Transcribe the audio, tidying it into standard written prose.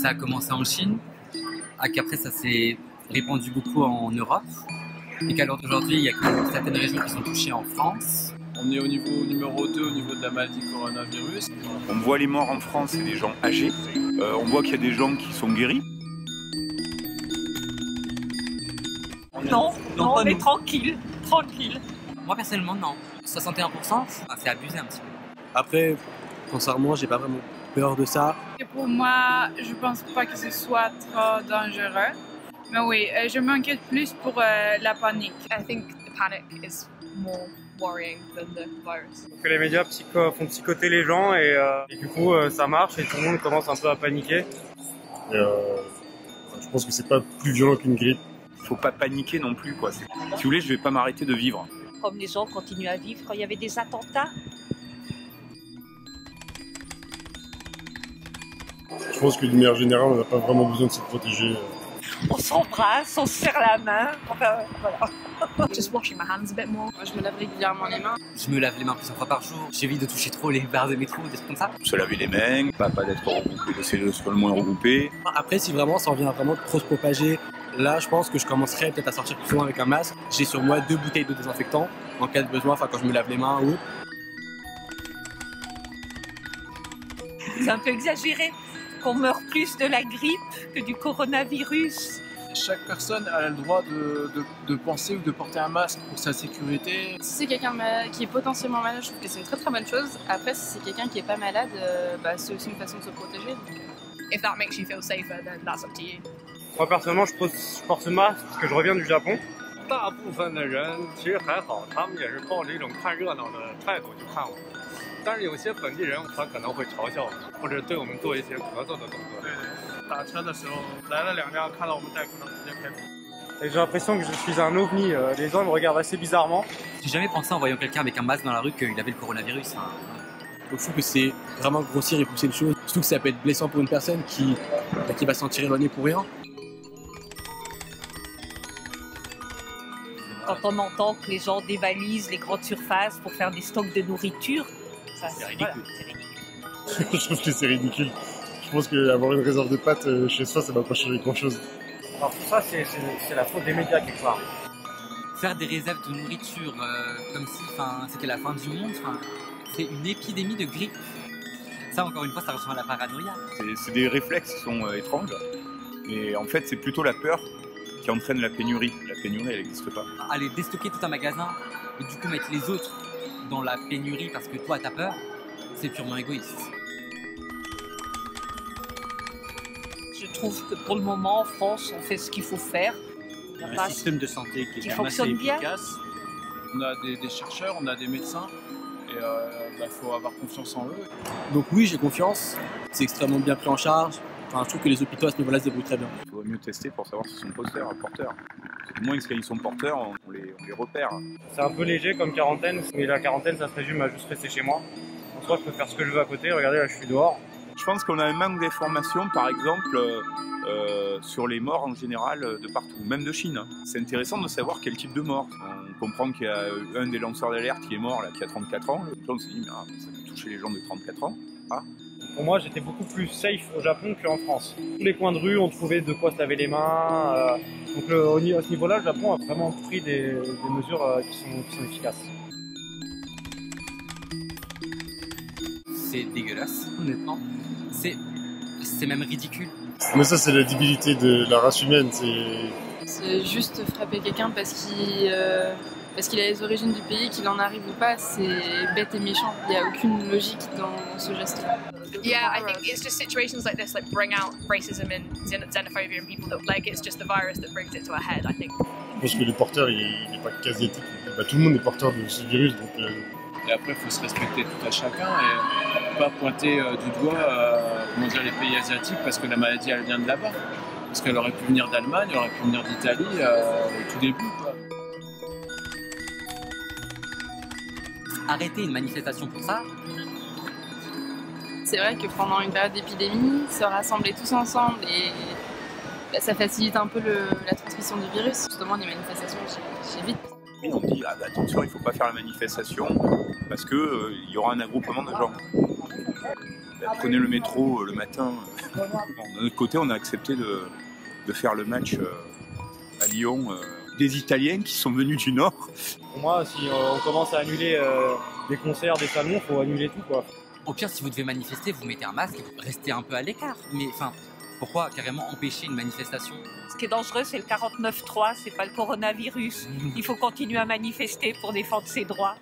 Ça a commencé en Chine, qu'après ça s'est répandu beaucoup en Europe, et qu'à l'heure d'aujourd'hui, il y a certaines régions qui sont touchées en France. On est au niveau numéro 2 au niveau de la maladie coronavirus. On voit les morts en France, c'est des gens âgés. On voit qu'il y a des gens qui sont guéris. Non, on est tranquille. Moi personnellement non. 61%, c'est abusé un petit peu. Après, sincèrement, j'ai pas vraiment peur de ça. Et pour moi, je pense pas que ce soit trop dangereux. Mais oui, je m'inquiète plus pour la panique. I think the panic is more worrying than the virus. Que les médias font psychoter les gens et du coup ça marche et tout le monde commence un peu à paniquer. Je pense que c'est pas plus violent qu'une grippe. Faut pas paniquer non plus, quoi. Si vous voulez, je vais pas m'arrêter de vivre. Comme les gens continuent à vivre quand il y avait des attentats. Je pense que d'une manière générale, on n'a pas vraiment besoin de se protéger. On s'embrasse, on se serre la main. Enfin, voilà. Just washing my hands a bit more. Moi, je me lave régulièrement les mains. Je me lave les mains plusieurs fois par jour. J'évite de toucher trop les barres de métro, des trucs comme ça. Se laver les mains, pas d'être regroupé, d'essayer de se le moins regroupé. Après, si vraiment ça en vient vraiment trop se propager, là, je pense que je commencerai peut-être à sortir plus loin avec un masque. J'ai sur moi 2 bouteilles de désinfectant en cas de besoin, enfin quand je me lave les mains ou. C'est un peu exagéré qu'on meurt plus de la grippe que du coronavirus. Chaque personne a le droit de penser ou de porter un masque pour sa sécurité. Si c'est quelqu'un qui est potentiellement malade, je trouve que c'est une très très bonne chose. Après, si c'est quelqu'un qui est pas malade, c'est aussi une façon de se protéger. If that makes you feel safer, then that's up to you. Moi personnellement je porte ce masque parce que je reviens du Japon. 大部分的人其实还好，他们也是抱着一种看热闹的态度去看我们。但是有些本地人他可能会嘲笑我们，或者对我们做一些咳嗽的动作。对，打车的时候来了2辆，看到我们戴口罩直接开走。 Et j'ai l'impression que je suis un ovni, les gens me regardent assez bizarrement. J'ai jamais pensé en voyant quelqu'un avec un masque dans la rue qu'il avait le coronavirus. Donc je trouve que c'est vraiment grossir et pousser les choses. Surtout que ça peut être blessant pour une personne qui va se sentir éloignée pour rien. Quand on entend que les gens dévalisent les grandes surfaces pour faire des stocks de nourriture, ça c'est ridicule. Je trouve que c'est ridicule. Je pense qu'avoir une réserve de pâtes chez soi, ça va pas changer grand-chose. Alors tout ça, c'est la faute des médias quelque part. Faire des réserves de nourriture comme si c'était la fin du monde, c'est une épidémie de grippe. Ça, encore une fois, ça rejoint la paranoïa. C'est des réflexes qui sont étranges. Mais en fait, c'est plutôt la peur qui entraîne la pénurie. La pénurie, elle n'existe pas. Aller déstocker tout un magasin et du coup mettre les autres dans la pénurie parce que toi, t'as peur, c'est purement égoïste. Je trouve que pour le moment, en France, on fait ce qu'il faut faire. Il y a un système de santé qui est assez efficace. On a des chercheurs, on a des médecins. Et faut avoir confiance en eux. Donc oui, j'ai confiance. C'est extrêmement bien pris en charge. Enfin, je trouve que les hôpitaux à ce niveau-là se débrouillent très bien. Il vaut mieux tester pour savoir s'ils sont porteurs. Au moins, s'ils sont porteurs, on les repère. C'est un peu léger comme quarantaine, mais la quarantaine, ça se résume à juste rester chez moi. En soi, je peux faire ce que je veux à côté. Regardez, là, je suis dehors. Je pense qu'on a un manque d'informations, par exemple, sur les morts en général de partout, même de Chine. C'est intéressant de savoir quel type de mort. On comprend qu'il y a un des lanceurs d'alerte qui est mort, là, qui a 34 ans. On se dit, ça peut toucher les gens de 34 ans. Ah. Pour moi, j'étais beaucoup plus safe au Japon qu'en France. Tous les coins de rue, on trouvait de quoi se laver les mains. Donc à ce niveau-là, le Japon a vraiment pris des mesures qui sont efficaces. C'est dégueulasse, honnêtement. C'est même ridicule. Mais ça, c'est la débilité de la race humaine. C'est juste frapper quelqu'un parce qu'il a les origines du pays, qu'il en arrive ou pas, c'est bête et méchant. Il n'y a aucune logique dans ce geste-là. Yeah, I think it's just situations like this bring out racism and xenophobia in people it's just the virus that brings it to a head, I think. Je pense que les porteurs, il n'est pas quasi tout le monde est porteur de ce virus, donc. Et après, il faut se respecter tout à chacun et pas pointer du doigt les pays asiatiques parce que la maladie elle vient de là-bas. Parce qu'elle aurait pu venir d'Allemagne, elle aurait pu venir d'Italie au tout début, quoi. Arrêter une manifestation pour ça. C'est vrai que pendant une période d'épidémie, se rassembler tous ensemble ça facilite un peu la transmission du virus. Justement, des manifestations, j'évite. On dit attention, il ne faut pas faire la manifestation parce qu'il y aura un regroupement de gens. prenez le métro le matin. Bon, de notre côté, on a accepté de faire le match à Lyon. Des Italiens qui sont venus du Nord. Pour moi, si on commence à annuler des concerts, des salons, il faut annuler tout, quoi. Au pire, si vous devez manifester, vous mettez un masque et vous restez un peu à l'écart. Mais enfin, pourquoi carrément empêcher une manifestation? Ce qui est dangereux, c'est le 49.3, c'est pas le coronavirus. Il faut continuer à manifester pour défendre ses droits.